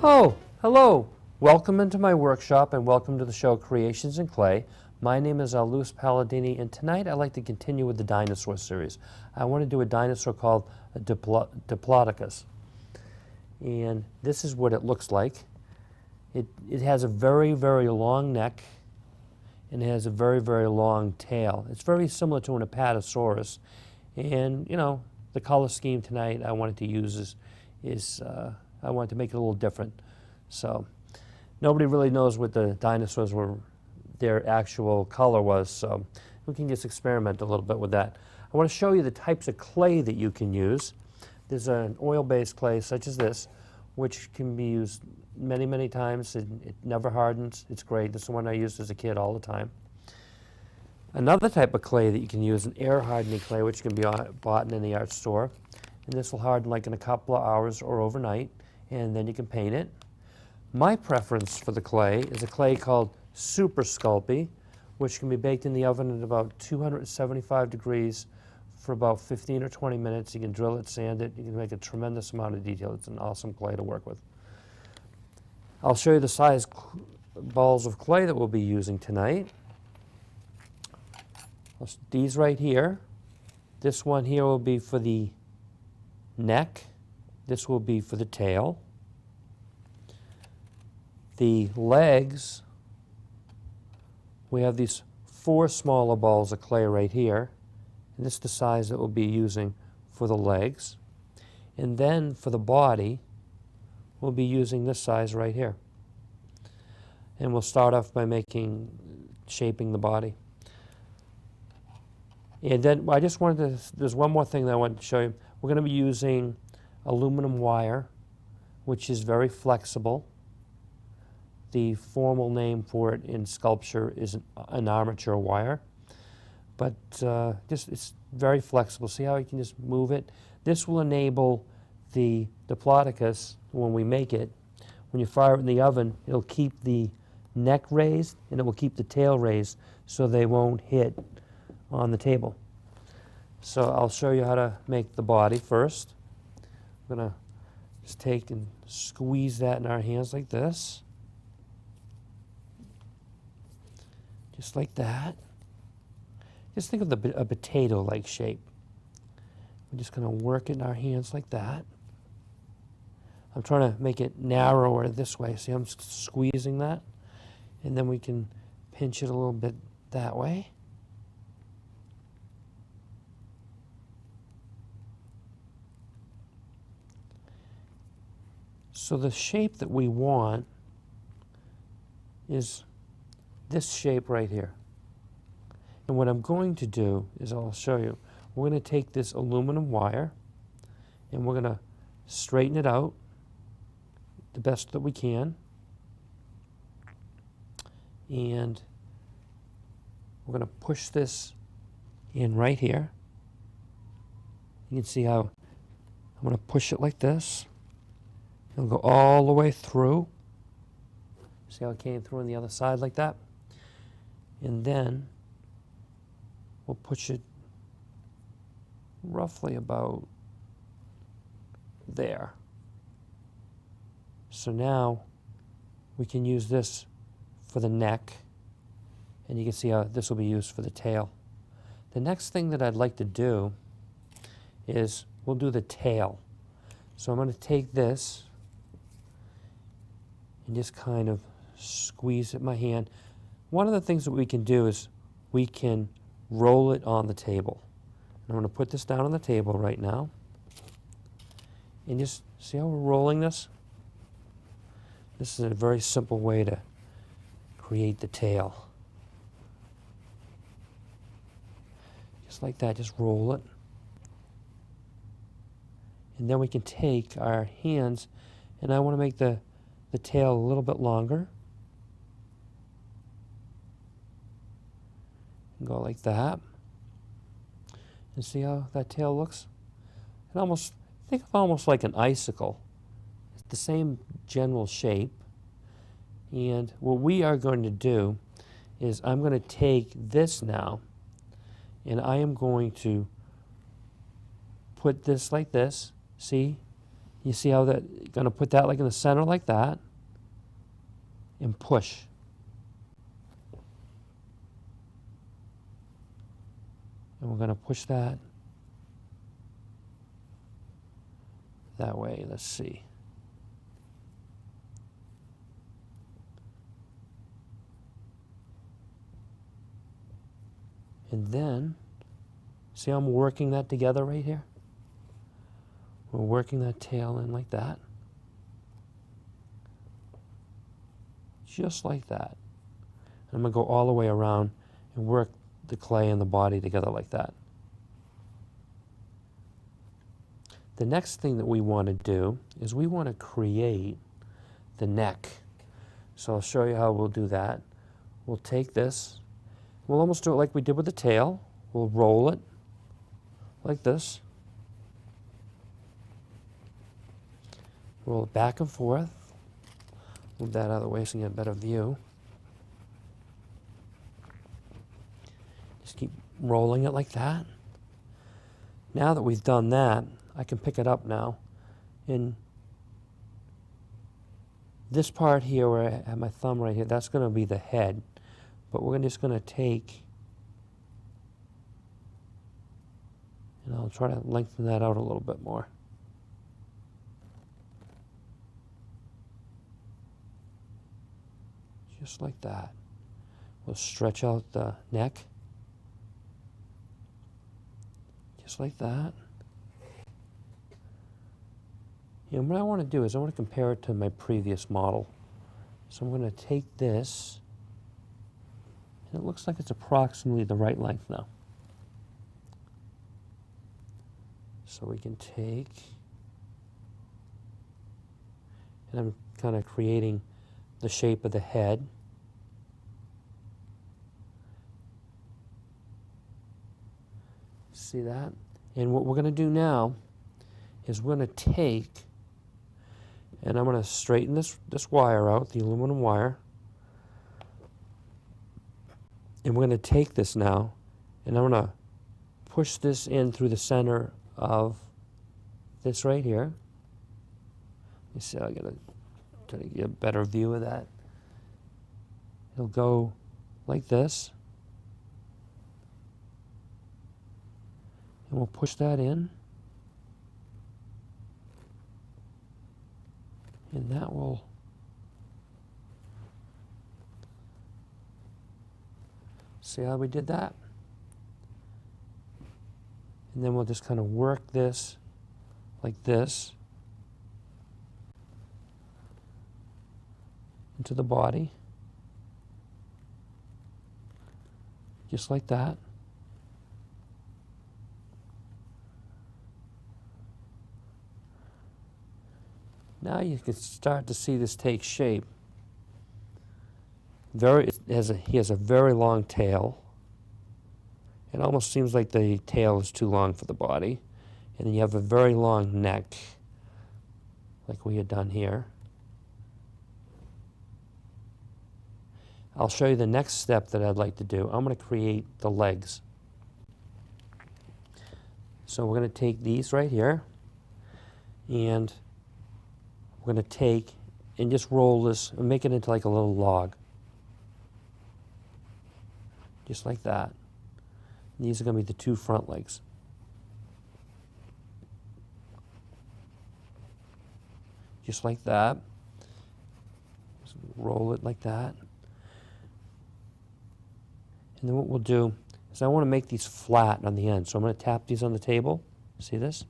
Oh, hello. Welcome into my workshop and welcome to the show Creations in Clay. My name is Luis Palladini, and tonight I'd like to continue with the dinosaur series. I want to do a dinosaur called Diplodocus. And this is what it looks like. It has a very, very long neck, and it has a very, very long tail. It's very similar to an Apatosaurus. And, you know, the color scheme tonight I wanted to use is I wanted to make it a little different. So nobody really knows what the dinosaurs were, their actual color was, so we can just experiment a little bit with that. I want to show you the types of clay that you can use. There's an oil-based clay such as this, which can be used many, many times. It never hardens. It's great. This is the one I used as a kid all the time. Another type of clay that you can use, an air hardening clay, which can be bought in any art store. And this will harden like in a couple of hours or overnight, and then you can paint it. My preference for the clay is a clay called Super Sculpey, which can be baked in the oven at about 275 degrees for about 15 or 20 minutes. You can drill it, sand it, you can make a tremendous amount of detail. It's an awesome clay to work with. I'll show you the size balls of clay that we'll be using tonight. These right here. This one here will be for the neck. This will be for the tail. The legs, we have these 4 smaller balls of clay right here, and this is the size that we'll be using for the legs. And then for the body, we'll be using this size right here. And we'll start off by shaping the body. And then I just wanted to, there's one more thing that I wanted to show you. We're going to be using aluminum wire, which is very flexible. The formal name for it in sculpture is an armature wire, but it's very flexible. See how you can just move it? This will enable the Diplodocus, when we make it, when you fire it in the oven, it'll keep the neck raised and it will keep the tail raised so they won't hit on the table. So I'll show you how to make the body first. I'm going to just take and squeeze that in our hands like this. Just like that. Just think of a potato-like shape. We're just going to work it in our hands like that. I'm trying to make it narrower this way. See, I'm squeezing that. And then we can pinch it a little bit that way. So the shape that we want is this shape right here. And what I'm going to do is I'll show you. We're going to take this aluminum wire and we're going to straighten it out the best that we can. And we're going to push this in right here. You can see how I'm going to push it like this. It'll go all the way through. See how it came through on the other side like that? And then we'll push it roughly about there. So now we can use this for the neck, and you can see how this will be used for the tail. The next thing that I'd like to do is we'll do the tail. So I'm going to take this and just kind of squeeze it in my hand. One of the things that we can do is we can roll it on the table. I'm going to put this down on the table right now. And just see how we're rolling this? This is a very simple way to create the tail. Just like that, just roll it. And then we can take our hands, and I want to make the tail a little bit longer. Go like that. And see how that tail looks? Think of almost like an icicle. It's the same general shape. And what we are going to do is I'm going to take this now and I am going to put this like this. See? You see how that, you're going to put that like in the center like that and push. And we're going to push that that way. Let's see. And then, see how I'm working that together right here? We're working that tail in like that. Just like that. And I'm going to go all the way around and work the clay and the body together like that. The next thing that we want to do is we want to create the neck. So I'll show you how we'll do that. We'll take this. We'll almost do it like we did with the tail. We'll roll it like this. Roll it back and forth. Move that out of the way so you get a better view. Just keep rolling it like that. Now that we've done that, I can pick it up now. In this part here where I have my thumb right here, that's going to be the head. But we're just going to take, and I'll try to lengthen that out a little bit more. Just like that. We'll stretch out the neck. Just like that. And what I want to do is I want to compare it to my previous model. So I'm going to take this, and it looks like it's approximately the right length now. So we can take, and I'm kind of creating the shape of the head. See that? And what we're going to do now is we're going to take, and I'm going to straighten this wire out, the aluminum wire. And we're going to take this now, and I'm going to push this in through the center of this right here. You see, I got to try to get a better view of that. It'll go like this. And we'll push that in. And that will see how we did that? And then we'll just kind of work this like this into the body. Just like that. Now you can start to see this take shape. He has a very long tail. It almost seems like the tail is too long for the body. And then you have a very long neck, like we had done here. I'll show you the next step that I'd like to do. I'm going to create the legs. So we're going to take these right here, and we're going to take and just roll this and make it into like a little log. Just like that. And these are going to be the two front legs. Just like that. Just roll it like that. And then what we'll do is I want to make these flat on the end. So I'm going to tap these on the table. See this?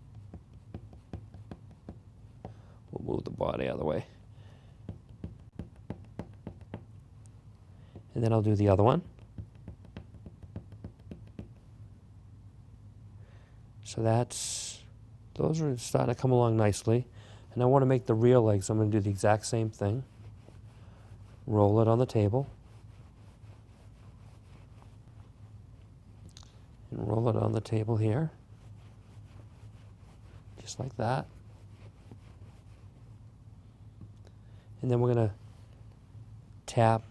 We'll move the body out of the way. And then I'll do the other one. So those are starting to come along nicely. And I want to make the rear legs. So I'm going to do the exact same thing. Roll it on the table. And roll it on the table here. Just like that. And then we're going to tap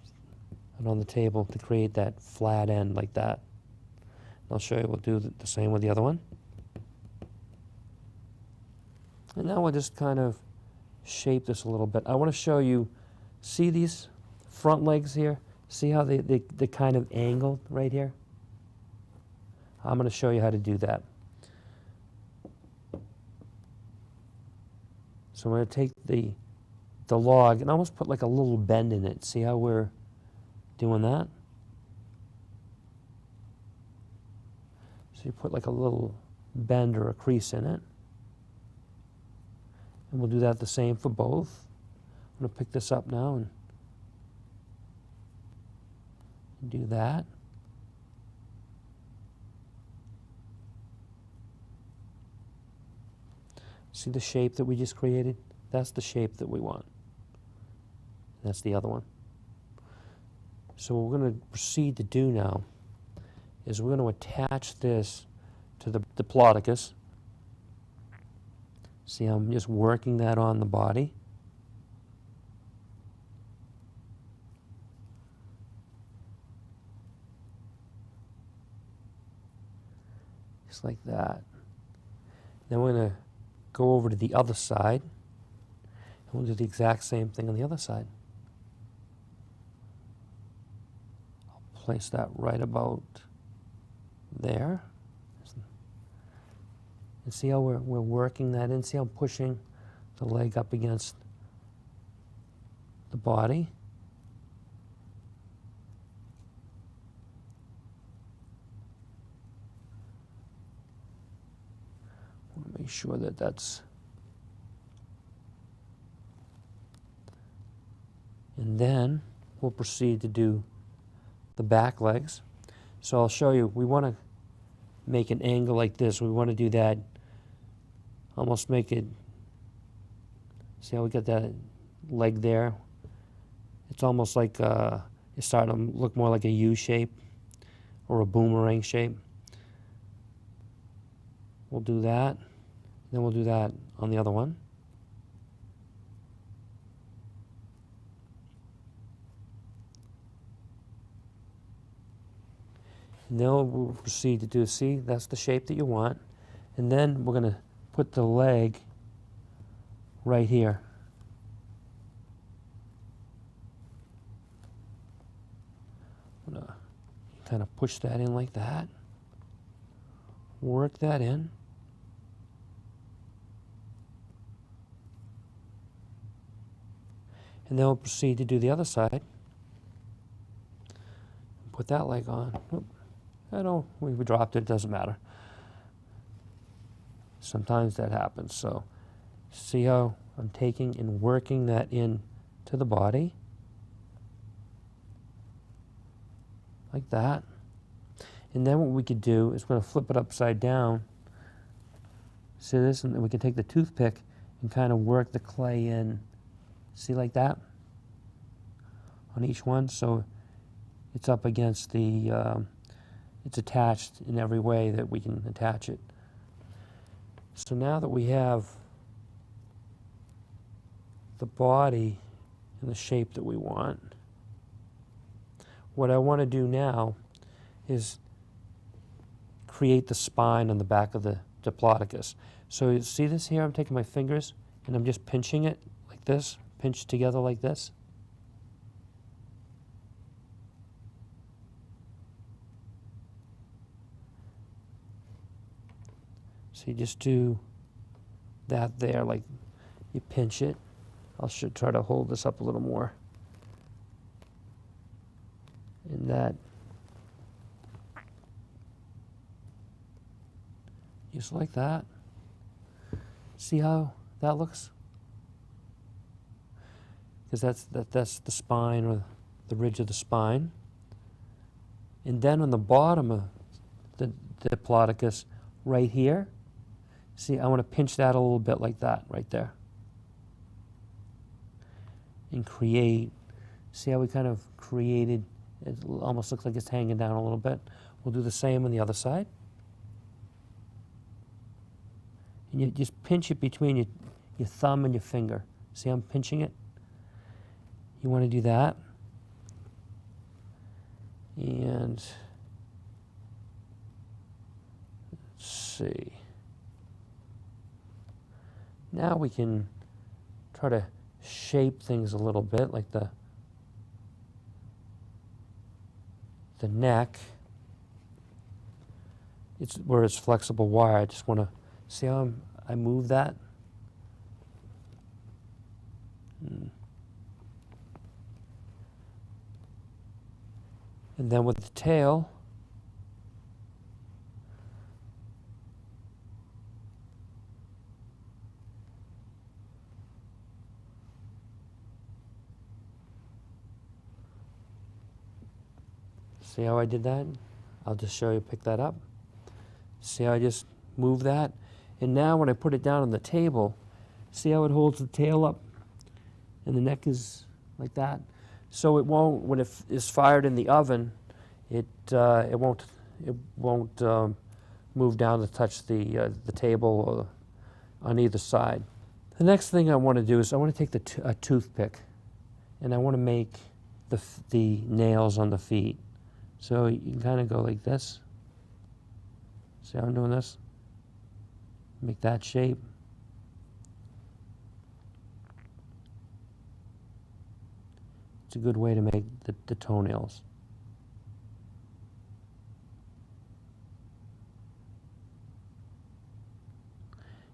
it on the table to create that flat end like that. And I'll show you we'll do the same with the other one. And now we'll just kind of shape this a little bit. I want to show you, see these front legs here? See how they're kind of angled right here? I'm going to show you how to do that. So I'm going to take the log and almost put like a little bend in it. See how we're doing that? So you put like a little bend or a crease in it. And we'll do that the same for both. I'm going to pick this up now and do that. See the shape that we just created? That's the shape that we want. That's the other one. So what we're going to proceed to do now is we're going to attach this to the Diplodocus. See how I'm just working that on the body. Just like that. Then we're going to go over to the other side, and we'll do the exact same thing on the other side. I'll place that right about there. And see how we're working that in? See how I'm pushing the leg up against the body? I want to make sure that that's... And then we'll proceed to do the back legs. So I'll show you, we want to make an angle like this. We want to do that, almost make it, see how we got that leg there? It's almost like it's starting to look more like a U shape or a boomerang shape. We'll do that. Then we'll do that on the other one. And then we'll proceed to do, see, that's the shape that you want. And then we're going to put the leg right here. I'm going to kind of push that in like that. Work that in. And then we'll proceed to do the other side. Put that leg on. Oop. I know we dropped it, it doesn't matter. Sometimes that happens. So see how I'm taking and working that in to the body. Like that. And then what we could do is we're going to flip it upside down. See this? And we can take the toothpick and kind of work the clay in. See, like that? On each one. So it's up against the, it's attached in every way that we can attach it. So now that we have the body in the shape that we want, what I want to do now is create the spine on the back of the Diplodocus. So you see this here? I'm taking my fingers and I'm just pinching it like this, pinched together like this. So you just do that there, like you pinch it. I should try to hold this up a little more. And that, just like that. See how that looks? Because that's the spine, or the ridge of the spine. And then on the bottom of the Diplodocus, right here, see, I want to pinch that a little bit like that, right there. And create, see how we kind of created, it almost looks like it's hanging down a little bit. We'll do the same on the other side. And you just pinch it between your thumb and your finger. See how I'm pinching it? You want to do that. And let's see. Now we can try to shape things a little bit, like the neck. It's where it's flexible wire. I just want to see how I move that. And then with the tail, see how I did that? I'll just show you, pick that up. See how I just move that? And now when I put it down on the table, see how it holds the tail up and the neck is like that? So it won't, when it is fired in the oven, it won't move down to touch the table on either side. The next thing I want to do is I want to take a toothpick and I want to make the nails on the feet. So you can kind of go like this. See how I'm doing this? Make that shape. It's a good way to make the toenails.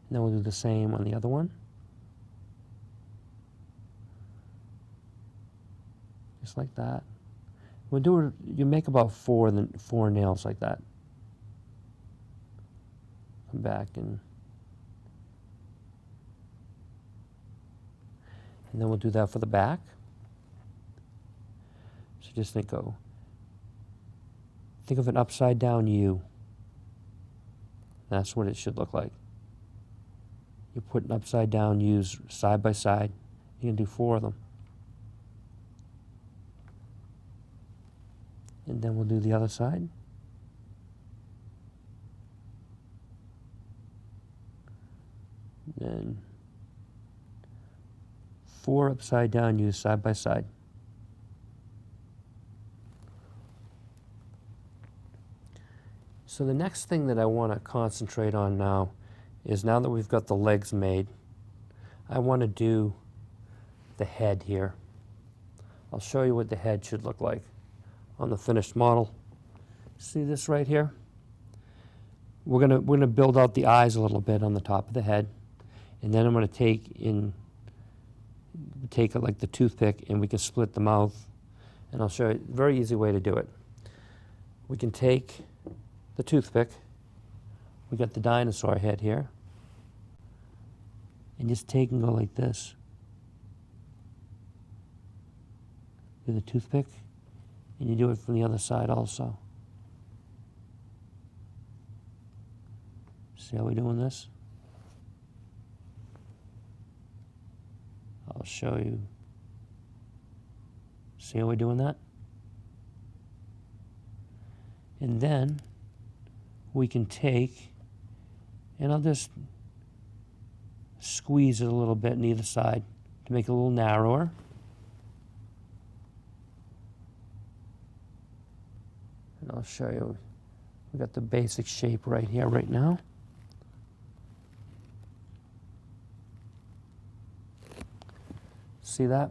And then we'll do the same on the other one. Just like that. We'll do it, you make about four nails like that. Come back and then we'll do that for the back. So just think of an upside down U. That's what it should look like. You put an upside down U's side by side. You can do 4 of them. And then we'll do the other side. Then 4 upside down U's side by side. So the next thing that I want to concentrate on now is, now that we've got the legs made, I want to do the head here. I'll show you what the head should look like on the finished model. See this right here? We're gonna build out the eyes a little bit on the top of the head, and then I'm gonna take it like the toothpick, and we can split the mouth, and I'll show you a very easy way to do it. We can take the toothpick, we got the dinosaur head here, and just take and go like this. Do the toothpick, and you do it from the other side also. See how we're doing this? I'll show you. See how we're doing that? And then we can take, and I'll just squeeze it a little bit on either side to make it a little narrower. And I'll show you. We got the basic shape right here, right now. See that?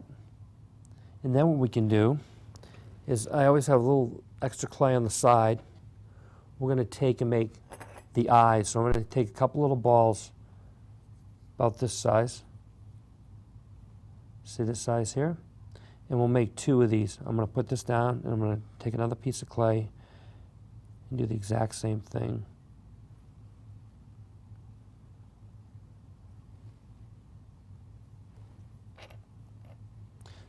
And then what we can do is, I always have a little extra clay on the side. We're going to take and make the eyes. So I'm going to take a couple little balls about this size. See this size here? And we'll make 2 of these. I'm going to put this down, and I'm going to take another piece of clay and do the exact same thing.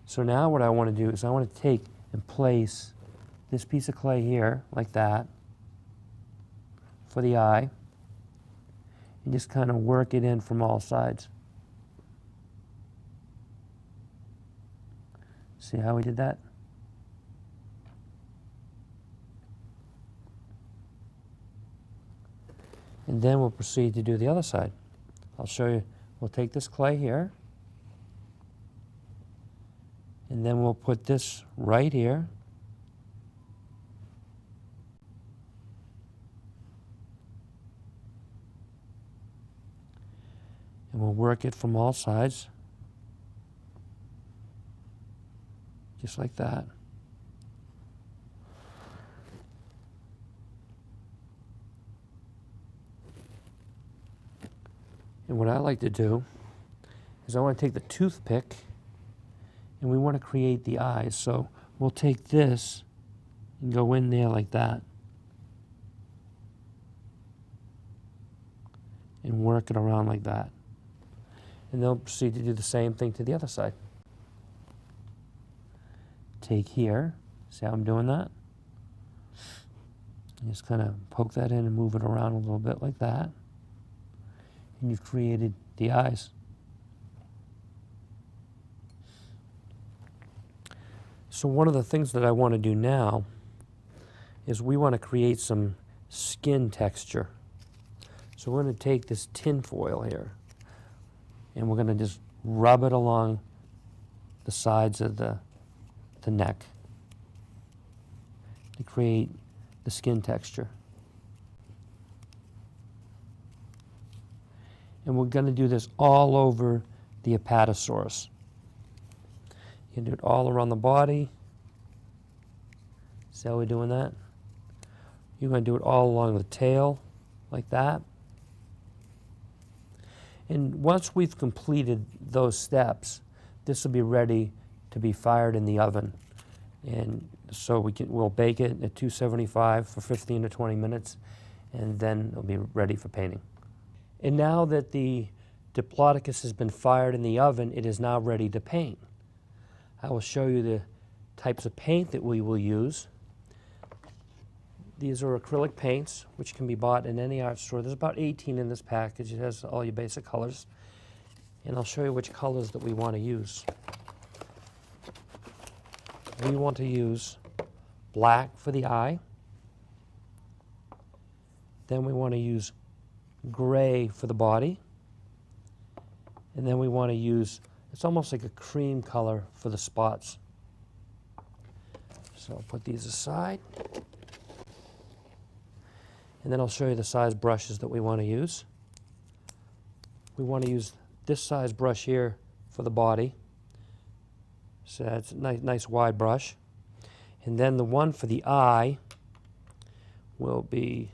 So now what I want to do is I want to take and place this piece of clay here, like that, for the eye, and just kind of work it in from all sides. See how we did that? And then we'll proceed to do the other side. I'll show you. We'll take this clay here, and then we'll put this right here. And And we'll work it from all sides, just like that. And what I like to do is I want to take the toothpick and we want to create the eyes. So we'll take this and go in there like that and work it around like that. And then we'll proceed to do the same thing to the other side. Take here, see how I'm doing that? And just kind of poke that in and move it around a little bit like that. And you've created the eyes. So one of the things that I want to do now is we want to create some skin texture. So we're going to take this tin foil here and we're going to just rub it along the sides of the neck to create the skin texture. And we're going to do this all over the apatosaurus. You can do it all around the body. See how we're doing that? You're going to do it all along the tail, like that. And once we've completed those steps, this will be ready to be fired in the oven. And so we'll bake it at 275 for 15 to 20 minutes, and then it'll be ready for painting. And now that the Diplodocus has been fired in the oven, it is now ready to paint. I will show you the types of paint that we will use. These are acrylic paints, which can be bought in any art store. There's about 18 in this package. It has all your basic colors. And I'll show you which colors that we want to use. We want to use black for the eye. Then we want to use gray for the body. And then we want to use, it's almost like a cream color for the spots. So I'll put these aside. And then I'll show you the size brushes that we want to use. We want to use this size brush here for the body. So that's a nice wide brush. And then the one for the eye will be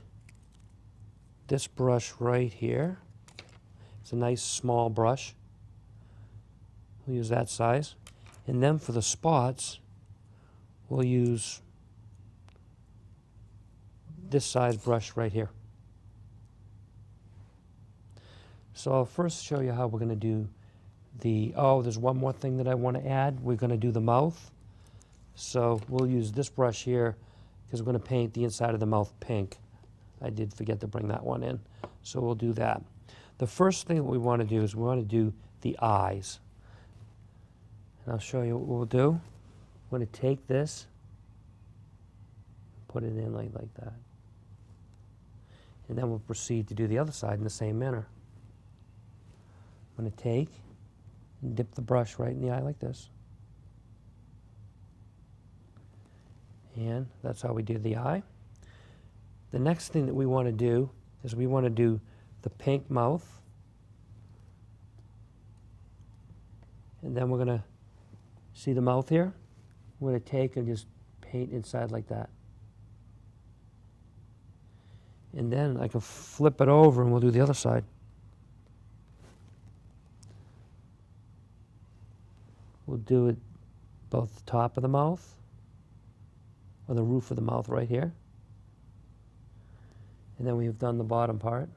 this brush right here. It's a nice small brush. We'll use that size. And then for the spots, we'll use this size brush right here. So I'll first show you how we're going to do there's one more thing that I want to add. We're going to do the mouth. So we'll use this brush here because we're going to paint the inside of the mouth pink. I did forget to bring that one in. So we'll do that. The first thing that we want to do is we want to do the eyes. And I'll show you what we'll do. We're going to take this, put it in like that. And then we'll proceed to do the other side in the same manner. I'm going to take and dip the brush right in the eye like this. And that's how we do the eye. The next thing that we want to do is we want to do the pink mouth. And then we're going to see the mouth here. We're going to take and just paint inside like that. And then I can flip it over and we'll do the other side. We'll do it both the top of the mouth or the roof of the mouth right here. And then we've done the bottom part.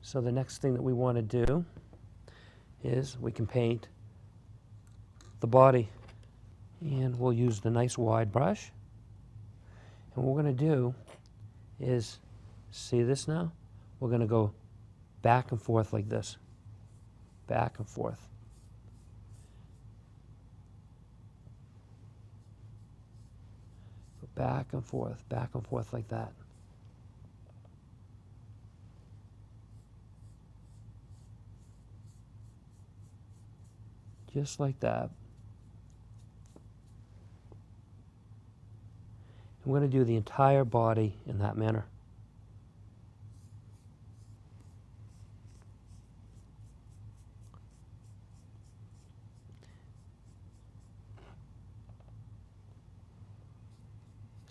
So the next thing that we want to do is we can paint the body. And we'll use the nice wide brush. And what we're going to do is, see this now? We're going to go back and forth like this. Back and forth. Go back and forth like that. Just like that. And we're going to do the entire body in that manner.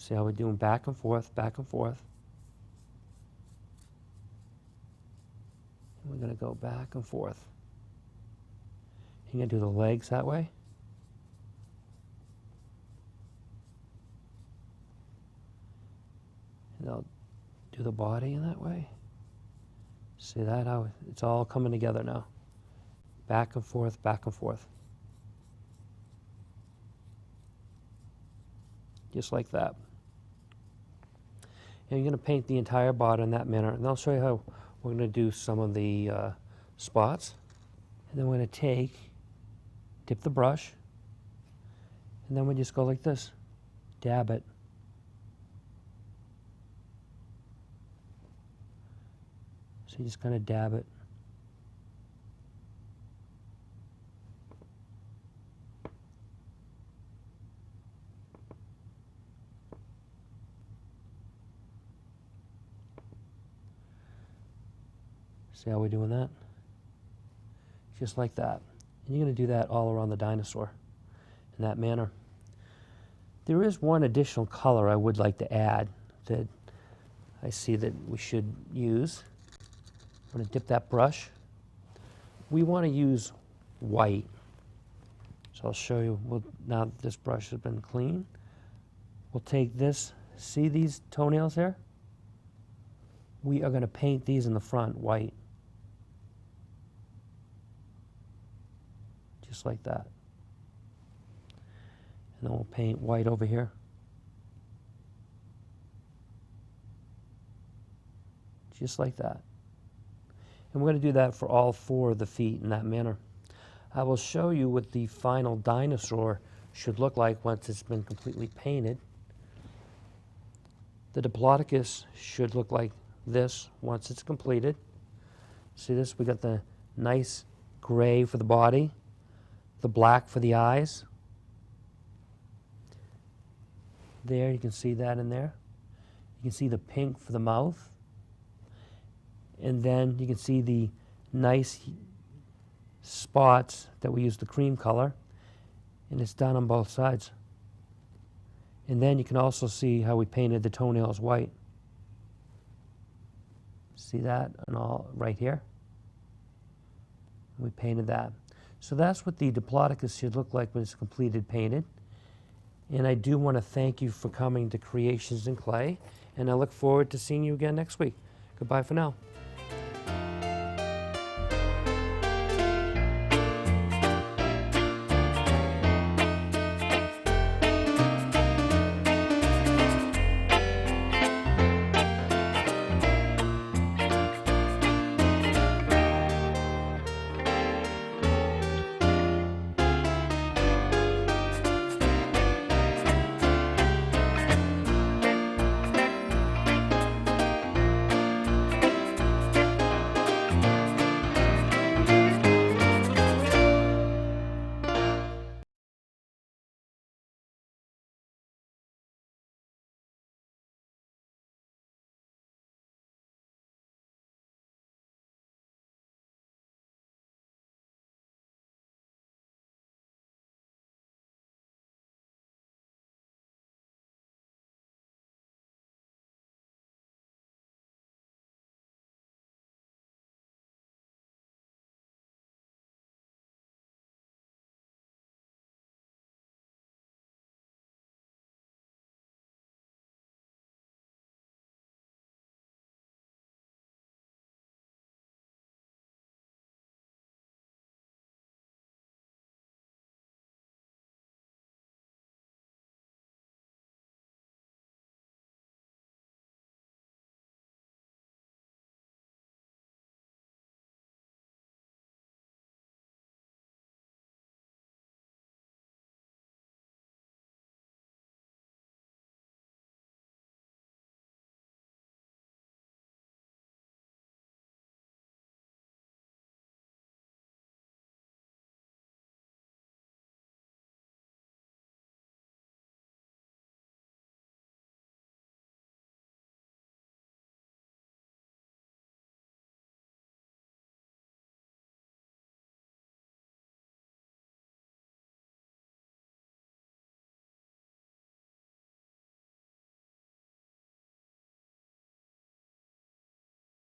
See how we're doing back and forth, back and forth. We're going to go back and forth. You're going to do the legs that way. And I'll do the body in that way. See that, how it's all coming together now. Back and forth, back and forth. Just like that. And you're going to paint the entire body in that manner. And I'll show you how we're going to do some of the spots. And then we're going to dip the brush, and then we just go like this, dab it. So you just kind of dab it. See how we're doing that? Just like that. And you're going to do that all around the dinosaur in that manner. There is one additional color I would like to add that I see that we should use. I'm going to dip that brush. We want to use white. So I'll show you, now that this brush has been clean, we'll take this, see these toenails here? We are going to paint these in the front white. Just like that. And then we'll paint white over here. Just like that. And we're going to do that for all 4 of the feet in that manner. I will show you what the final dinosaur should look like once it's been completely painted. The Diplodocus should look like this once it's completed. See this? We got the nice gray for the body, the black for the eyes. There, you can see that in there. You can see the pink for the mouth. And then you can see the nice spots that we use the cream color. And it's done on both sides. And then you can also see how we painted the toenails white. See that and all right here? We painted that. So that's what the Diplodocus should look like when it's completed painted. And I do want to thank you for coming to Creations in Clay, and I look forward to seeing you again next week. Goodbye for now.